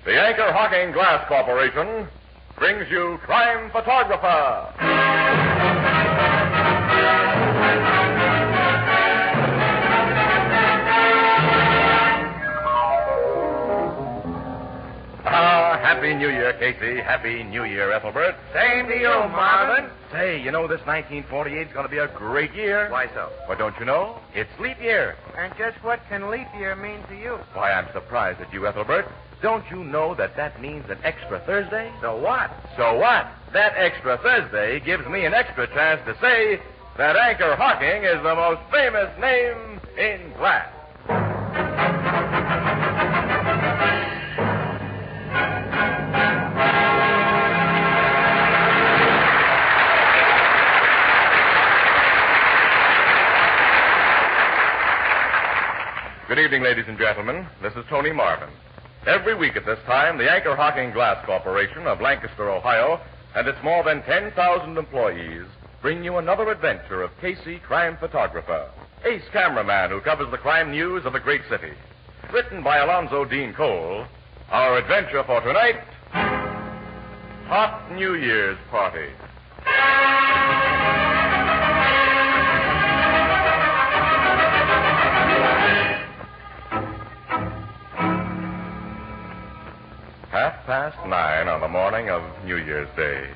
The Anchor Hocking Glass Corporation brings you Crime Photographer. Happy New Year, Casey. Happy New Year, Ethelbert. Same to you, Marvin. Say, you know this 1948 is going to be a great year. Why so? Well, don't you know? It's leap year. And just what can leap year mean to you? Why, I'm surprised at you, Ethelbert. Don't you know that means an extra Thursday? So what? So what? That extra Thursday gives me an extra chance to say that Anchor Hocking is the most famous name in glass. Good evening, ladies and gentlemen. This is Tony Marvin. Every week at this time, the Anchor Hocking Glass Corporation of Lancaster, Ohio, and its more than 10,000 employees bring you another adventure of Casey, crime photographer, ace cameraman who covers the crime news of the great city. Written by Alonzo Dean Cole, our adventure for tonight, Hot New Year's Party. Past 9 on the morning of New Year's Day.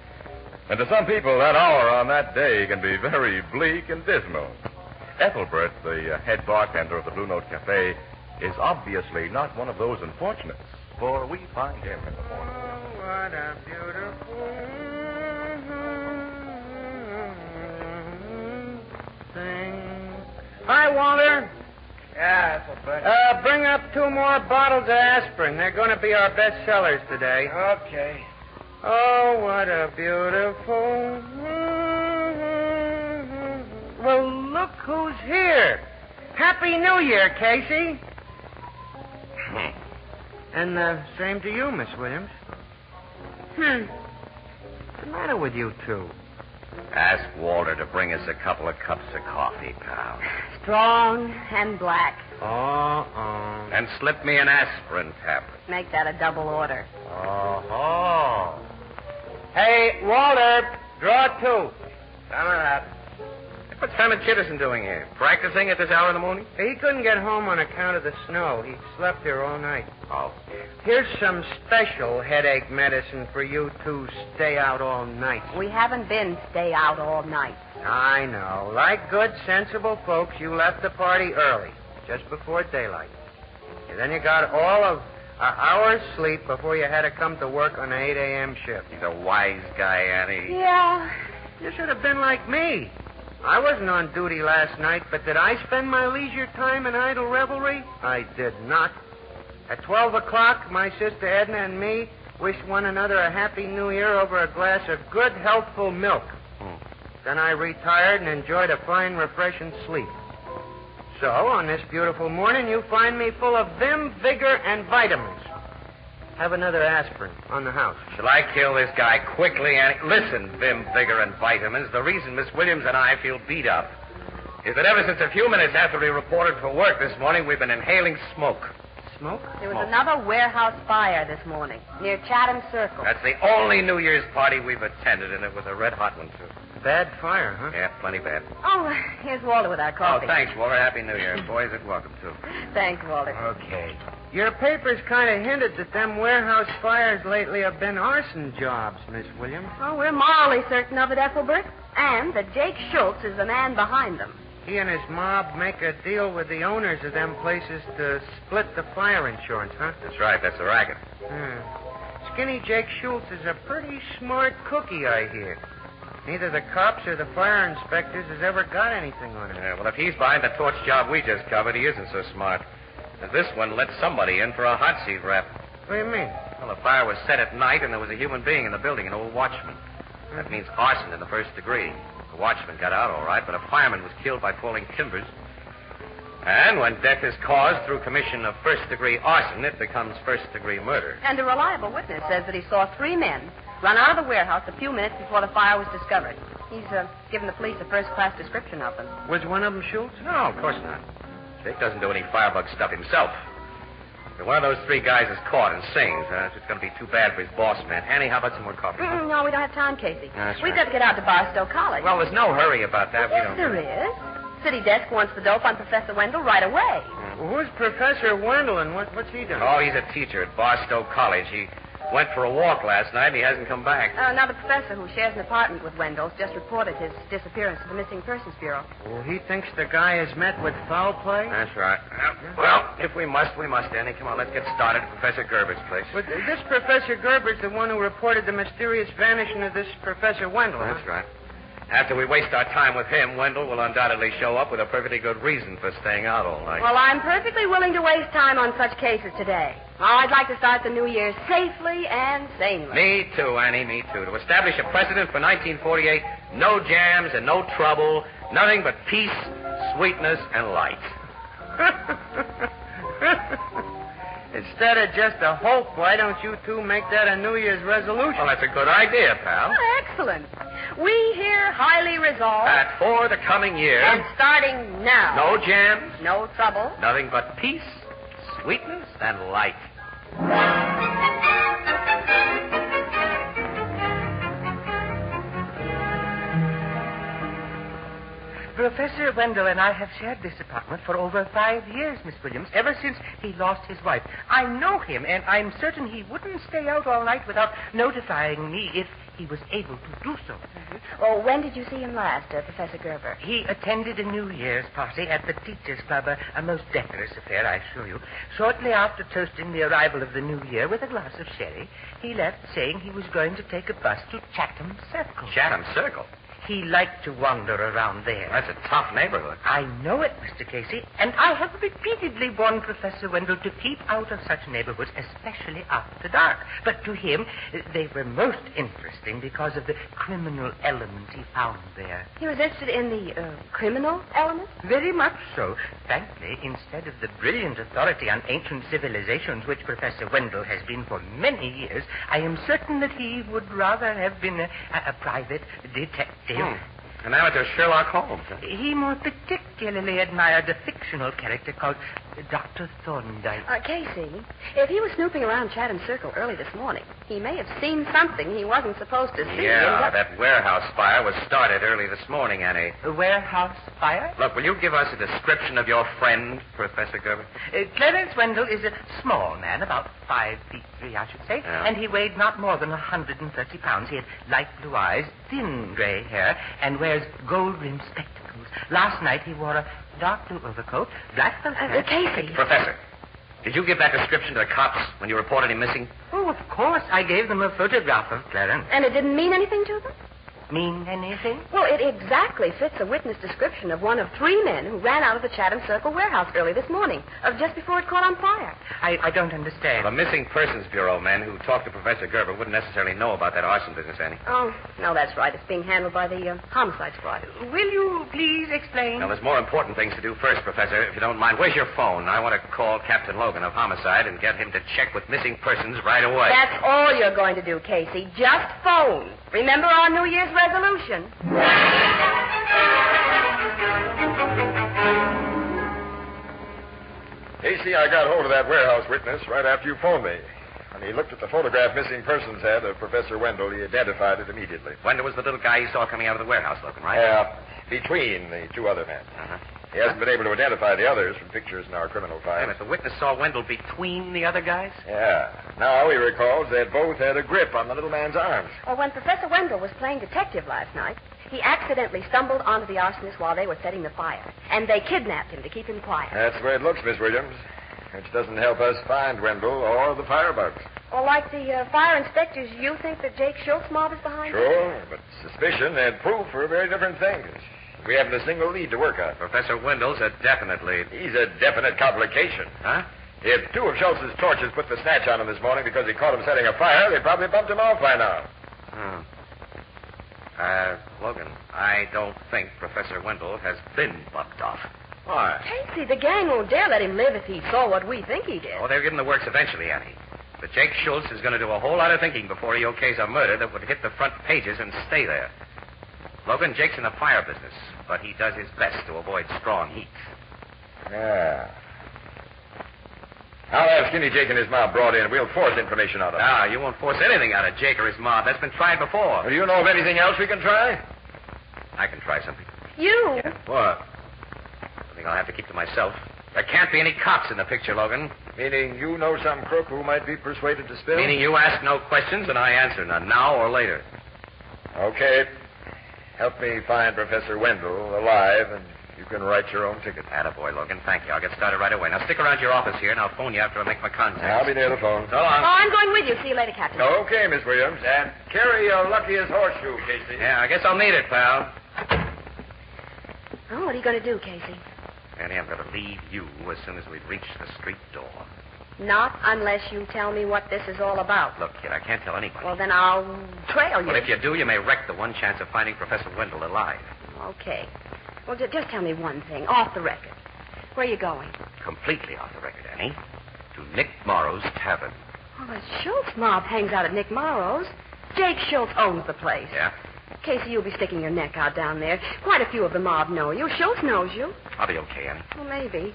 And to some people, that hour on that day can be very bleak and dismal. Ethelbert, the head bartender of the Blue Note Cafe, is obviously not one of those unfortunates, for we find him in the morning. Oh, what a beautiful thing. Hi, Walter. Yeah, Ethelbert. Bring up 2 more bottles of aspirin. They're going to be our best sellers today. Okay. Oh, what a beautiful... Well, look who's here. Happy New Year, Casey. And same to you, Miss Williams. What's the matter with you two? Ask Walter to bring us a couple of cups of coffee, pal. Strong and black. Oh. And slip me an aspirin tablet. Make that a double order. Oh. Hey, Walter, draw 2. Some of that. What's Herman Chitterson doing here? Practicing at this hour in the morning? He couldn't get home on account of the snow. He slept here all night. Oh. Here's some special headache medicine for you to stay out all night. We haven't been stay out all night. I know. Like good, sensible folks, you left the party early, just before daylight. And then you got all of an hour's sleep before you had to come to work on the 8 a.m. shift. He's a wise guy, Annie. Yeah. You should have been like me. I wasn't on duty last night, but did I spend my leisure time in idle revelry? I did not. At 12 o'clock, my sister Edna and me wished one another a happy new year over a glass of good, healthful milk. Then I retired and enjoyed a fine, refreshing sleep. So, on this beautiful morning, you find me full of vim, vigor, and vitamins. Have another aspirin on the house. Shall I kill this guy quickly, Annie? Listen, vim, vigor, and vitamins. The reason Miss Williams and I feel beat up is that ever since a few minutes after we reported for work this morning, we've been inhaling smoke. Smoke? There was another warehouse fire this morning near Chatham Circle. That's the only New Year's party we've attended, and it was a red-hot one, too. Bad fire, huh? Yeah, plenty bad. Oh, here's Walter with our coffee. Oh, thanks, Walter. Happy New Year. Boys, you're welcome, too. Thanks, Walter. Okay. Your papers kind of hinted that them warehouse fires lately have been arson jobs, Miss Williams. Oh, we're morally certain of it, Ethelbert. And that Jake Schultz is the man behind them. He and his mob make a deal with the owners of them places to split the fire insurance, huh? That's right. That's the racket. Skinny Jake Schultz is a pretty smart cookie, I hear. Neither the cops or the fire inspectors has ever got anything on him. Yeah, well, if he's behind the torch job we just covered, he isn't so smart. And this one let somebody in for a hot seat rap. What do you mean? Well, the fire was set at night, and there was a human being in the building, an old watchman. That means arson in the first degree. The watchman got out all right, but a fireman was killed by falling timbers. And when death is caused through commission of first-degree arson, it becomes first-degree murder. And a reliable witness says that he saw 3 men run out of the warehouse a few minutes before the fire was discovered. He's given the police a first-class description of them. Was one of them Schultz? No, of course not. Jake doesn't do any firebug stuff himself. So one of those three guys is caught and sings. It's going to be too bad for his boss, man. Annie, how about some more coffee? No, we don't have time, Casey. That's We've right. got to get out to Barstow College. Well, there's no hurry about that. Yes, there is. City desk wants the dope on Professor Wendell right away. Well, who's Professor Wendell and what's he doing? Oh, he's a teacher at Barstow College. He went for a walk last night and he hasn't come back. Now, the professor who shares an apartment with Wendell's just reported his disappearance to the Missing Persons Bureau. Well, he thinks the guy has met with foul play? That's right. Well, if we must, we must, Annie. Come on, let's get started at Professor Gerber's place. But this Professor Gerber's the one who reported the mysterious vanishing of this Professor Wendell. That's right. After we waste our time with him, Wendell will undoubtedly show up with a perfectly good reason for staying out all night. Well, I'm perfectly willing to waste time on such cases today. I'd like to start the new year safely and sanely. Me too, Annie, me too. To establish a precedent for 1948, no jams and no trouble, nothing but peace, sweetness, and light. Instead of just a hope, why don't you two make that a New Year's resolution? Well, that's a good idea, pal. Oh, excellent. We here highly resolve That for the coming year, and starting now, no jams, no trouble. nothing but peace, sweetness, and light. Professor Wendell and I have shared this apartment for over 5 years, Miss Williams, ever since he lost his wife. I know him, and I'm certain he wouldn't stay out all night without notifying me if he was able to do so. Oh, when did you see him last, Professor Gerber? He attended a New Year's party at the Teachers' Club, a most decorous affair, I assure you. Shortly after toasting the arrival of the New Year with a glass of sherry, he left saying he was going to take a bus to Chatham Circle. Chatham Circle? He liked to wander around there. That's a tough neighborhood. I know it, Mr. Casey, and I have repeatedly warned Professor Wendell to keep out of such neighborhoods, especially after dark. But to him, they were most interesting because of the criminal element he found there. He was interested in the criminal element? Very much so. Frankly, instead of the brilliant authority on ancient civilizations which Professor Wendell has been for many years, I am certain that he would rather have been a private detective. An amateur Sherlock Holmes. Huh? He more particularly admired a fictional character called Dr. Thorndyke. Casey, if he was snooping around Chatham Circle early this morning, he may have seen something he wasn't supposed to see. Yeah, that warehouse fire was started early this morning, Annie. A warehouse fire? Look, will you give us a description of your friend, Professor Gerber? Clarence Wendell is a small man, about 5'3", I should say, Yeah. and he weighed not more than 130 pounds. He had light blue eyes, thin gray hair, and wears gold-rimmed spectacles. Last night he wore a dark blue overcoat, black felt hat. Casey. Professor, did you give that description to the cops when you reported him missing? Oh, of course. I gave them a photograph of Clarence. And it didn't mean anything to them? Mean anything? Well, it exactly fits a witness description of one of 3 men who ran out of the Chatham Circle warehouse early this morning, just before it caught on fire. I don't understand. Well, the Missing Persons Bureau men who talked to Professor Gerber wouldn't necessarily know about that arson business, Annie. Oh, no, that's right. It's being handled by the homicide squad. Will you please explain? Now, there's more important things to do first, Professor, if you don't mind. Where's your phone? I want to call Captain Logan of Homicide and get him to check with missing persons right away. That's all you're going to do, Casey. Just phone. Remember our New Year's resolution. Casey, I got hold of that warehouse witness right after you phoned me. When he looked at the photograph missing persons had of Professor Wendell, he identified it immediately. Wendell was the little guy you saw coming out of the warehouse, Logan, right? Yeah, between the 2 other men. Uh-huh. He hasn't been able to identify the others from pictures in our criminal Wait a files. minute, the witness saw Wendell between the other guys? Yeah. Now he recalls they both had a grip on the little man's arms. Well, when Professor Wendell was playing detective last night, he accidentally stumbled onto the arsonist while they were setting the fire. And they kidnapped him to keep him quiet. That's the way it looks, Miss Williams. Which doesn't help us find Wendell or the firebugs. Well, like the fire inspectors, you think that Jake Schultz mob is behind it? Sure, but suspicion and proof are very different things. We haven't a single lead to work on. Professor Wendell's a definite lead. He's a definite complication. Huh? If 2 of Schultz's torches put the snatch on him this morning because he caught him setting a fire, they probably bumped him off by now. Logan, I don't think Professor Wendell has been bumped off. Why? Casey, the gang won't dare let him live if he saw what we think he did. Oh, they'll give him the works eventually, Annie. But Jake Schultz is going to do a whole lot of thinking before he okays a murder that would hit the front pages and stay there. Logan, Jake's in the fire business, but he does his best to avoid strong heat. Yeah. I'll have Skinny Jake and his mob brought in. We'll force information out of them. No, you won't force anything out of Jake or his mob. That's been tried before. Do you know of anything else we can try? I can try something. You? Yeah. What? I think I'll have to keep to myself. There can't be any cops in the picture, Logan. Meaning you know some crook who might be persuaded to spill? Meaning you ask no questions and I answer none, now or later. Okay. Help me find Professor Wendell alive, and you can write your own ticket. Attaboy, Logan. Thank you. I'll get started right away. Now stick around your office here, and I'll phone you after I make my contact. I'll be near the phone. So long. Oh, I'm going with you. See you later, Captain. Okay, Miss Williams. And carry your luckiest horseshoe, Casey. Yeah, I guess I'll need it, pal. Oh, what are you going to do, Casey? Annie, I'm going to leave you as soon as we reach the street door. Not unless you tell me what this is all about. Look, kid, I can't tell anybody. Well, then I'll trail you. But if you do, you may wreck the one chance of finding Professor Wendell alive. Okay. Well, just tell me one thing, off the record. Where are you going? Completely off the record, Annie. To Nick Morrow's tavern. Well, the Schultz mob hangs out at Nick Morrow's. Jake Schultz owns the place. Yeah? Casey, you'll be sticking your neck out down there. Quite a few of the mob know you. Schultz knows you. I'll be okay, Annie. Well, maybe.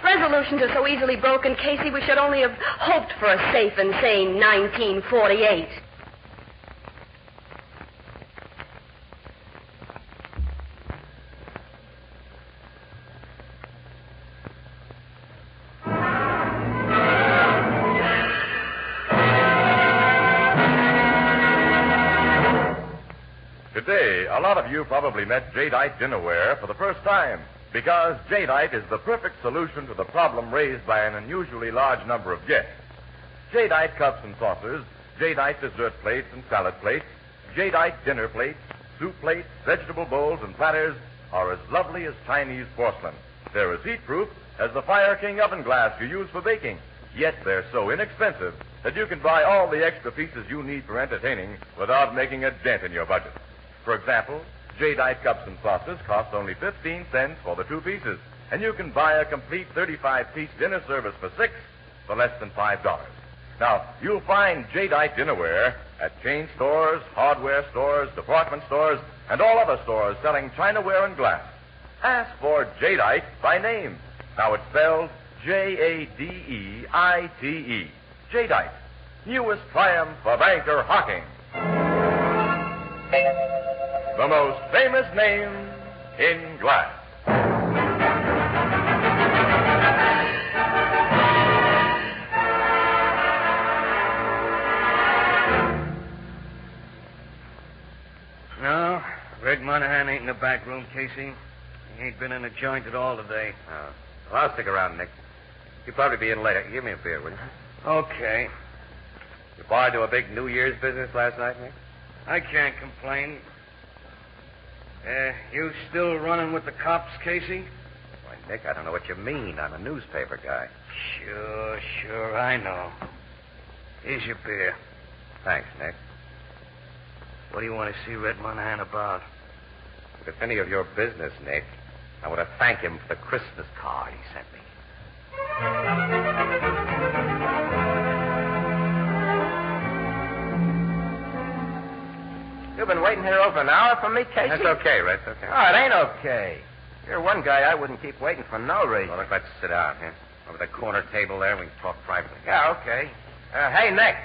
Resolutions are so easily broken, Casey, we should only have hoped for a safe and sane 1948. Today, a lot of you probably met jadeite dinnerware for the first time, because jadeite is the perfect solution to the problem raised by an unusually large number of guests. Jadeite cups and saucers, jadeite dessert plates and salad plates, jadeite dinner plates, soup plates, vegetable bowls, and platters are as lovely as Chinese porcelain. They're as heat-proof as the Fire King oven glass you use for baking. Yet they're so inexpensive that you can buy all the extra pieces you need for entertaining without making a dent in your budget. For example, jadeite cups and saucers cost only 15 cents for the 2 pieces, and you can buy a complete 35-piece dinner service for $6 for less than $5. Now, you'll find jadeite dinnerware at chain stores, hardware stores, department stores, and all other stores selling chinaware and glass. Ask for jadeite by name. Now it's spelled Jadeite. Jadeite, newest triumph of anchor hocking. The most famous name in glass. No, Red Monahan ain't in the back room, Casey. He ain't been in a joint at all today. Well, I'll stick around, Nick. You'll probably be in later. Give me a beer, will you? Okay. You barred to a big New Year's business last night, Nick? I can't complain. You still running with the cops, Casey? Why, Nick, I don't know what you mean. I'm a newspaper guy. Sure, I know. Here's your beer. Thanks, Nick. What do you want to see Red Monahan about? If it's any of your business, Nick, I want to thank him for the Christmas card he sent me. You've been waiting here over an hour for me, Casey? That's okay, Red. That's okay. Oh, it ain't okay. You're one guy I wouldn't keep waiting for no reason. Well, let's sit down here. Over the corner table there, we can talk privately. Yeah, okay. Hey, Nick,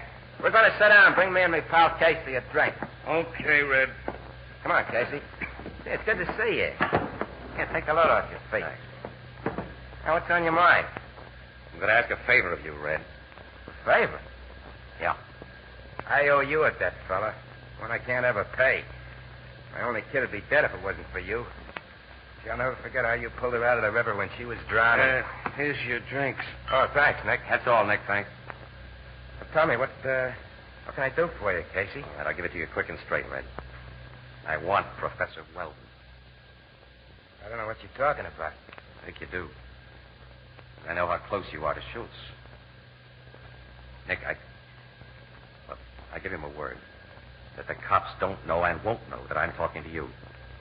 we're going to sit down and bring me and my pal Casey a drink. Okay, Red. Come on, Casey. Yeah, it's good to see you. Yeah, take the load off your feet. Thanks. Now, what's on your mind? I'm going to ask a favor of you, Red. Favor? Yeah. I owe you a debt, fella. One I can't ever pay. My only kid would be dead if it wasn't for you. I'll never forget how you pulled her out of the river when she was drowning. Here's your drinks. Oh, thanks, Nick. That's all, Nick. Thanks. Well, tell me, what can I do for you, Casey? All right, I'll give it to you quick and straight, Red. I want Professor Weldon. I don't know what you're talking about. I think you do. I know how close you are to Schultz. Nick, I give him a word that the cops don't know and won't know that I'm talking to you.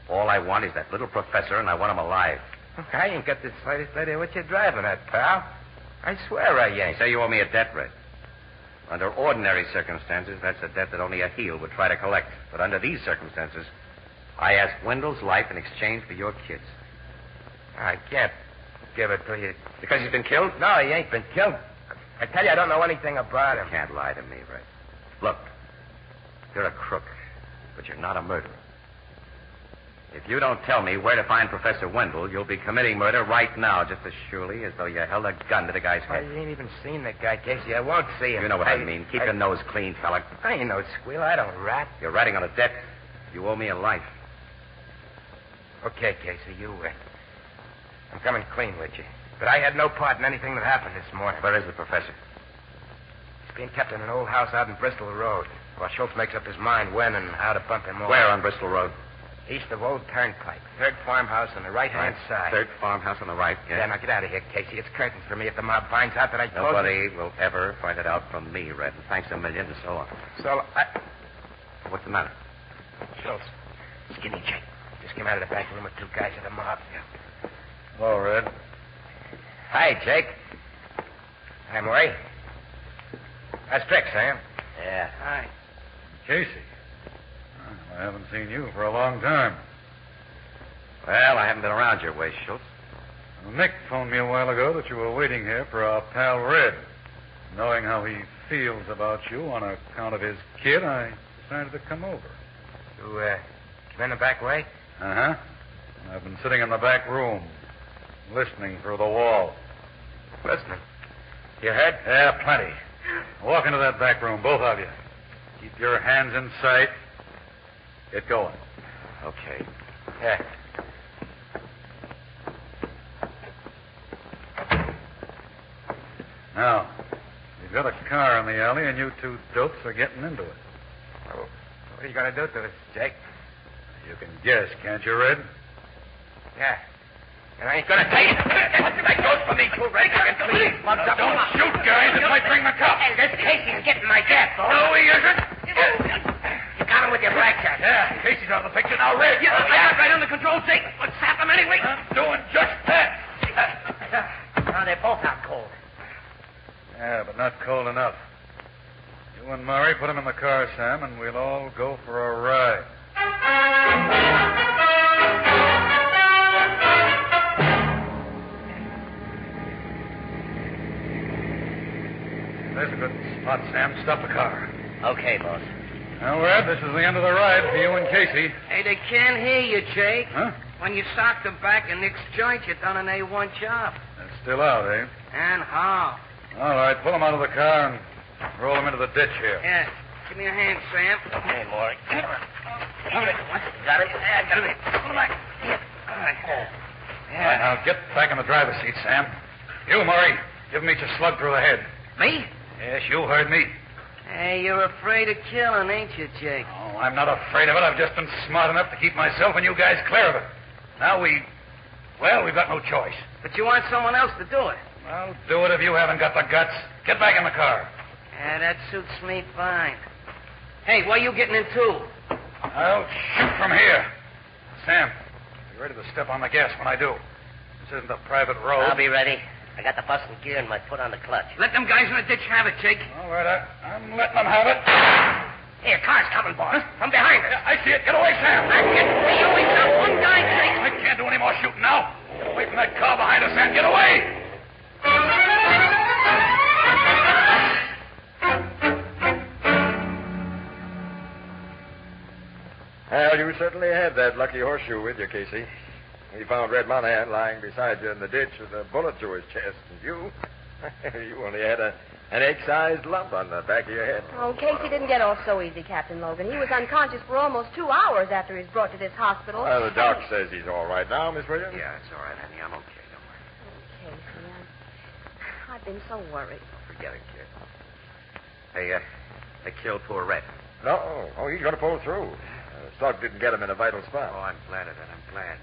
All I want is that little professor, and I want him alive. I ain't got the slightest idea what you're driving at, pal. I swear I You ain't. say you owe me a debt, Red. Under ordinary circumstances, that's a debt that only a heel would try to collect. But under these circumstances, I ask Wendell's life in exchange for your kids. I can't give it to you. Because he's been killed? No, he ain't been killed. I tell you, I don't know anything about him. You can't lie to me, Red. Look, you're a crook, but you're not a murderer. If you don't tell me where to find Professor Wendell, you'll be committing murder right now, just as surely as though you held a gun to the guy's I head. ain't even seen the guy, Casey. I won't see him. You know what I mean. Keep your nose clean, fella. I ain't no squeal. I don't rat. You're ratting on a debt. You owe me a life. Okay, Casey, I'm coming clean with you. But I had no part in anything that happened this morning. Where is the professor? He's being kept in an old house out in Bristol Road. While Schultz makes up his mind when and how to bump him over. Where on Bristol Road? East of Old Turnpike. Third farmhouse on the right-hand side. Third farmhouse on the right, yeah. Yeah, now get out of here, Casey. It's curtains for me if the mob finds out that I told Nobody will ever find it out from me, Red. And thanks a million and so on. So, What's the matter? Schultz, skinny Jake. Just came out of the back room with two guys of the mob. Hello, Red. Hi, Jake. Hi, Maury. That's Trick, Sam. Yeah. Hi. Casey. I haven't seen you for a long time. Well, I haven't been around your way, Schultz. Nick phoned me a while ago that you were waiting here for our pal Red. Knowing how he feels about you on account of his kid, I decided to come over. You, come in the back way? Uh-huh. I've been sitting in the back room, listening through the wall. Listening. You heard? Yeah, plenty. Walk into that back room, both of you. Keep your hands in sight. Get going. Okay. Yeah. Now, you've got a car in the alley, and you two dopes are getting into it. Oh, what are you going to do to us, Jake? You can guess, can't you, Red? Yeah. And I ain't going to take it. That goes for me, too, Red. Please, Don't shoot, guys. It might bring the cops. Hey, this Casey's getting my gas, though. No, he isn't. You got him with your blackjack. Yeah, Casey's out of the picture now, Red. Yeah, I got right under control, Jake. Let's zap him anyway. I'm doing just that. Now, they're both out cold. Yeah, but not cold enough. You and Murray put him in the car, Sam, and we'll all go for a ride. There's a good spot, Sam. Stop the car. Okay, boss. Now, Red, this is the end of the ride for you and Casey. Hey, they can't hear you, Jake. Huh? When you sock them back in Nick's joint, you've done an A1 job. They're still out, eh? And how? All right, pull them out of the car and roll them into the ditch here. Yeah. Give me a hand, Sam. Hey, Maury. Got it? Yeah, I got it. Pull him back. Yeah. All right. All right, now get back in the driver's seat, Sam. You, Murray, give him each a slug through the head. Me? Yes, you heard me. Hey, you're afraid of killing, ain't you, Jake? Oh, I'm not afraid of it. I've just been smart enough to keep myself and you guys clear of it. Now we've got no choice. But you want someone else to do it. Well, do it if you haven't got the guts. Get back in the car. Yeah, that suits me fine. Hey, where you getting into? I'll shoot from here. Sam, be ready to step on the gas when I do. This isn't a private road. I'll be ready. I got the bus in gear and my foot on the clutch. Let them guys in the ditch have it, Jake. All right, I'm letting them have it. Here, car's coming, boss. From behind us. I see it. Get away, Sam. We only got one guy, Jake. I can't do any more shooting now. Get away from that car behind us, Sam. Get away. Well, you certainly had that lucky horseshoe with you, Casey. We found Red Monahan lying beside you in the ditch with a bullet through his chest. And you only had an egg-sized lump on the back of your head. Oh, Casey didn't get off so easy, Captain Logan. He was unconscious for almost 2 hours after he was brought to this hospital. Well, the doc says he's all right now, Miss Williams. Yeah, it's all right, honey. I'm okay. Don't worry. Casey, I've been so worried. Forget it, kid. They killed poor Red. No. Oh, he's going to pull through. Slug didn't get him in a vital spot. Oh, I'm glad of that. I'm glad.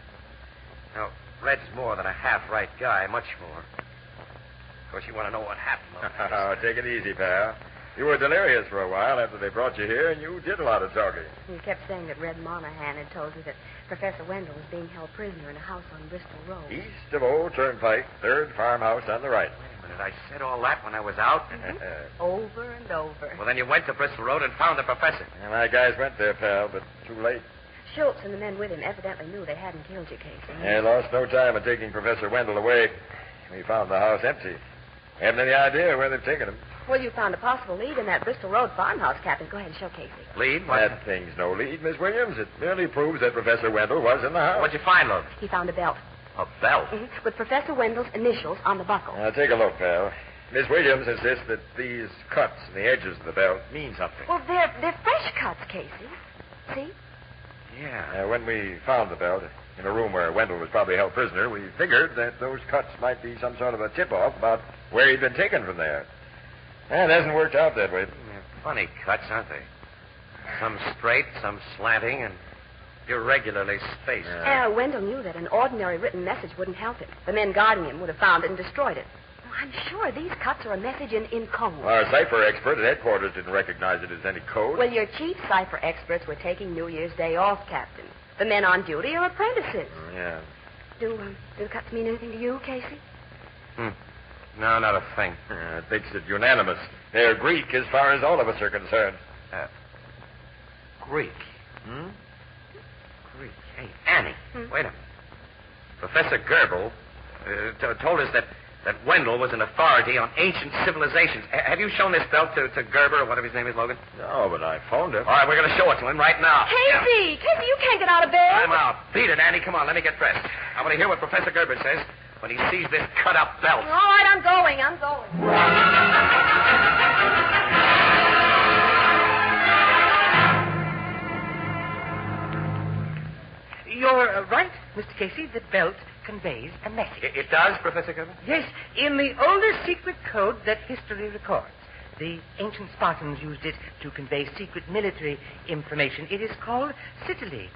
Now, Red's more than a half-right guy, much more. Of course, you want to know what happened. Oh, take it easy, pal. You were delirious for a while after they brought you here, and you did a lot of talking. You kept saying that Red Monahan had told you that Professor Wendell was being held prisoner in a house on Bristol Road. East of Old Turnpike, third farmhouse on the right. Wait a minute. I said all that when I was out? Over and over. Well, then you went to Bristol Road and found the professor. And my guys went there, pal, but too late. Schultz and the men with him evidently knew they hadn't killed you, Casey. They lost no time in taking Professor Wendell away. We found the house empty. We haven't any idea where they've taken him. Well, you found a possible lead in that Bristol Road farmhouse, Captain. Go ahead and show Casey. Lead? What? That thing's no lead, Miss Williams. It merely proves that Professor Wendell was in the house. What'd you find, Logan? He found a belt. A belt? Mm-hmm. With Professor Wendell's initials on the buckle. Now, take a look, pal. Miss Williams insists that these cuts in the edges of the belt mean something. Well, they're fresh cuts, Casey. See? Yeah. When we found the belt in a room where Wendell was probably held prisoner, we figured that those cuts might be some sort of a tip-off about where he'd been taken from there. And it hasn't worked out that way. Funny cuts, aren't they? Some straight, some slanting, and irregularly spaced. Wendell knew that an ordinary written message wouldn't help him. The men guarding him would have found it and destroyed it. Well, I'm sure these cuts are a message in code. Our cipher expert at headquarters didn't recognize it as any code. Well, your chief cipher experts were taking New Year's Day off, Captain. The men on duty are apprentices. Yeah. Do the cuts mean anything to you, Casey? No, not a thing. It makes it unanimous. They're Greek as far as all of us are concerned. Greek? Greek. Hey, Annie, wait a minute. Professor Goebel told us that Wendell was an authority on ancient civilizations. Have you shown this belt to Gerber, or whatever his name is, Logan? No, but I phoned him. All right, we're going to show it to him right now. Casey! Casey, you can't get out of bed. I'm out. Beat it, Annie. Come on, let me get dressed. I want to hear what Professor Gerber says when he sees this cut-up belt. All right, I'm going. You're right, Mr. Casey. The belt conveys a message. It does, Professor Gerber? Yes, in the oldest secret code that history records. The ancient Spartans used it to convey secret military information. It is called Citily.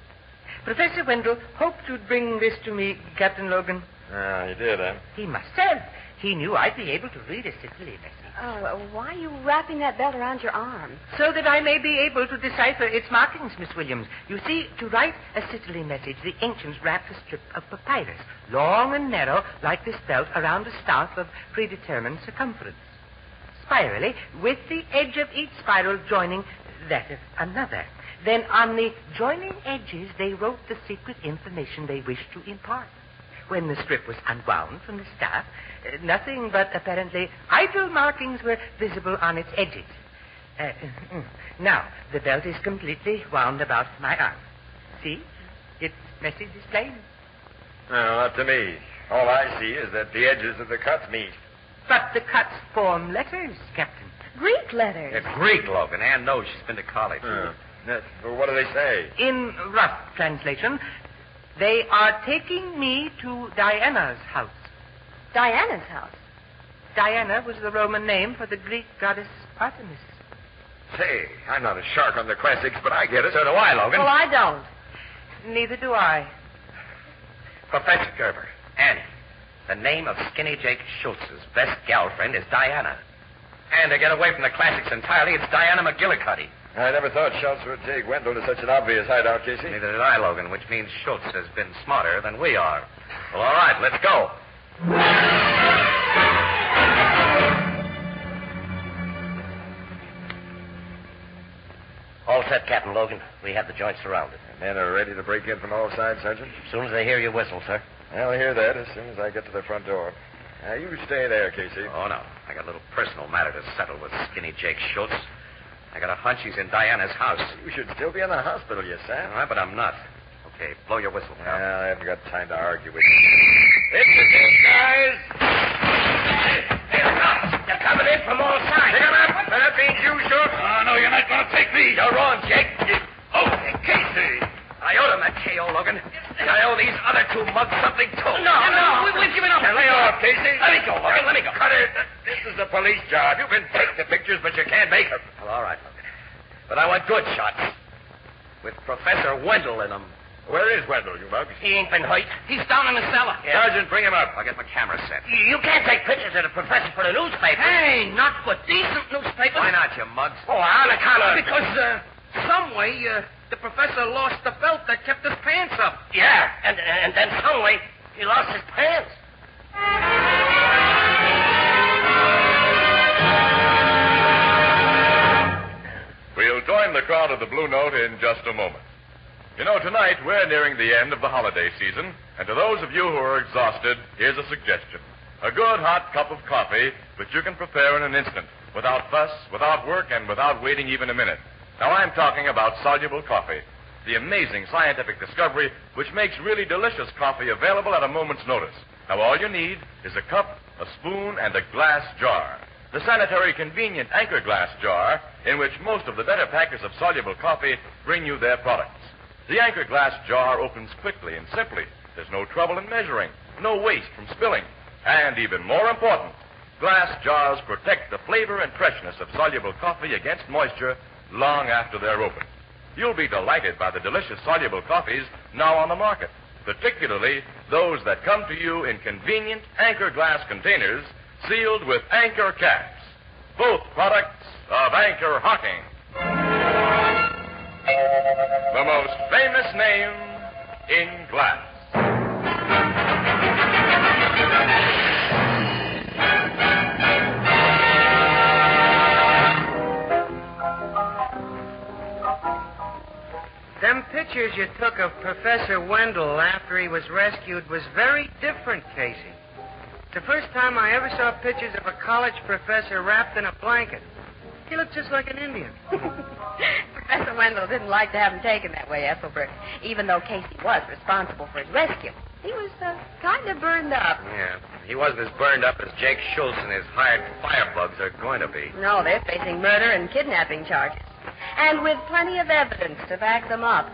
Professor Wendell hoped you'd bring this to me, Captain Logan. He did, huh? He must have. He knew I'd be able to read a Citily message. Why are you wrapping that belt around your arm? So that I may be able to decipher its markings, Miss Williams. You see, to write a Citily message, the ancients wrapped a strip of papyrus, long and narrow, like this belt, around a staff of predetermined circumference. Spirally, with the edge of each spiral joining that of another. Then on the joining edges, they wrote the secret information they wished to impart. When the strip was unwound from the staff, nothing but apparently idle markings were visible on its edges. Now, the belt is completely wound about my arm. See? Its message is plain. No, not to me. All I see is that the edges of the cuts meet. But the cuts form letters, Captain. Greek letters. It's Greek, Logan. Ann knows she's been to college. Well, what do they say? In rough translation, they are taking me to Diana's house. Diana's house? Diana was the Roman name for the Greek goddess Artemis. Say, I'm not a shark on the classics, but I get it. So do I, Logan. Well, I don't. Neither do I. Professor Gerber, Annie, the name of Skinny Jake Schultz's best girlfriend is Diana. And to get away from the classics entirely, it's Diana McGillicuddy. I never thought Schultz would take Wendell to such an obvious hideout, Casey. Neither did I, Logan, which means Schultz has been smarter than we are. Well, all right, let's go. All set, Captain Logan. We have the joint surrounded. Men are ready to break in from all sides, Sergeant? As soon as they hear your whistle, sir. I'll hear that as soon as I get to the front door. Now, you stay there, Casey. Oh, no. I got a little personal matter to settle with Skinny Jake Schultz. I got a hunch he's in Diana's house. You should still be in the hospital, you Sam. All right, but I'm not. Okay, blow your whistle now. I haven't got time to argue with you. It's the deep, guys. Hey, look out. They're coming in from all sides. Pick 'em up. That means you, Schultz. Oh, no, you're not going to take me. You're wrong, Jake. Oh, Casey. I owe them that KO, Logan. And I owe these other two mugs something, too. No. We've given up. Now, lay off, Casey. Let me go, Logan. Let me go. Cut it. This is a police job. You can take the pictures, but you can't make them. Well, all right, Logan. But I want good shots. With Professor Wendell in them. Where is Wendell, you mugs? He ain't been hurt. He's down in the cellar. Sergeant, bring him up. I'll get my camera set. You can't take pictures of the professor for the newspaper. Hey, not for decent newspapers. Why not, you mugs? Oh, on account of... Because, some way, the professor lost the belt that kept his pants up. Yeah, and then some way he lost his pants. We'll join the crowd of the Blue Note in just a moment. You know, tonight we're nearing the end of the holiday season, and to those of you who are exhausted, here's a suggestion. A good hot cup of coffee which you can prepare in an instant, without fuss, without work, and without waiting even a minute. Now, I'm talking about soluble coffee, the amazing scientific discovery which makes really delicious coffee available at a moment's notice. Now, all you need is a cup, a spoon, and a glass jar. The sanitary, convenient Anchor glass jar in which most of the better packers of soluble coffee bring you their products. The Anchor glass jar opens quickly and simply. There's no trouble in measuring, no waste from spilling. And even more important, glass jars protect the flavor and freshness of soluble coffee against moisture long after they're opened. You'll be delighted by the delicious soluble coffees now on the market, particularly those that come to you in convenient Anchor glass containers sealed with Anchor caps. Both products of Anchor Hocking. The most famous name in glass. Them pictures you took of Professor Wendell after he was rescued was very different, Casey. It's the first time I ever saw pictures of a college professor wrapped in a blanket. He looked just like an Indian. Professor Wendell didn't like to have him taken that way, Ethelbert, even though Casey was responsible for his rescue. He was kind of burned up. Yeah, he wasn't as burned up as Jake Schultz and his hired firebugs are going to be. No, they're facing murder and kidnapping charges. And with plenty of evidence to back them up.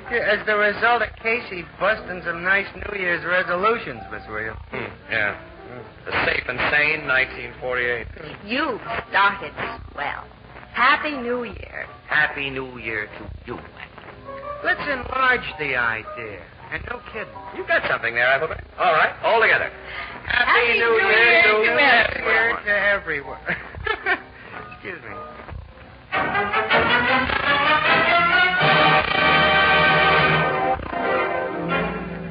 As the result of Casey busting some nice New Year's resolutions, Miss Williams. Yeah. The Safe and Sane, 1948. You started swell. Happy New Year. Happy New Year to you. Let's enlarge the idea. And no kidding. You got something there, Ethelbert. All right, all together. Happy New Year to everyone. To everyone. Excuse me.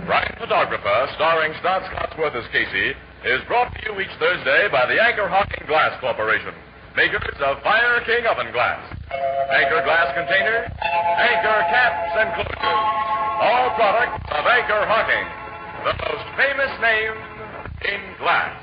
Brian Photographer, starring Stott Scotsworth as Casey, is brought to you each Thursday by the Anchor Hocking Glass Corporation, makers of Fire King oven glass, Anchor glass containers, Anchor caps and closures. All products of Anchor Hocking, the most famous name in glass.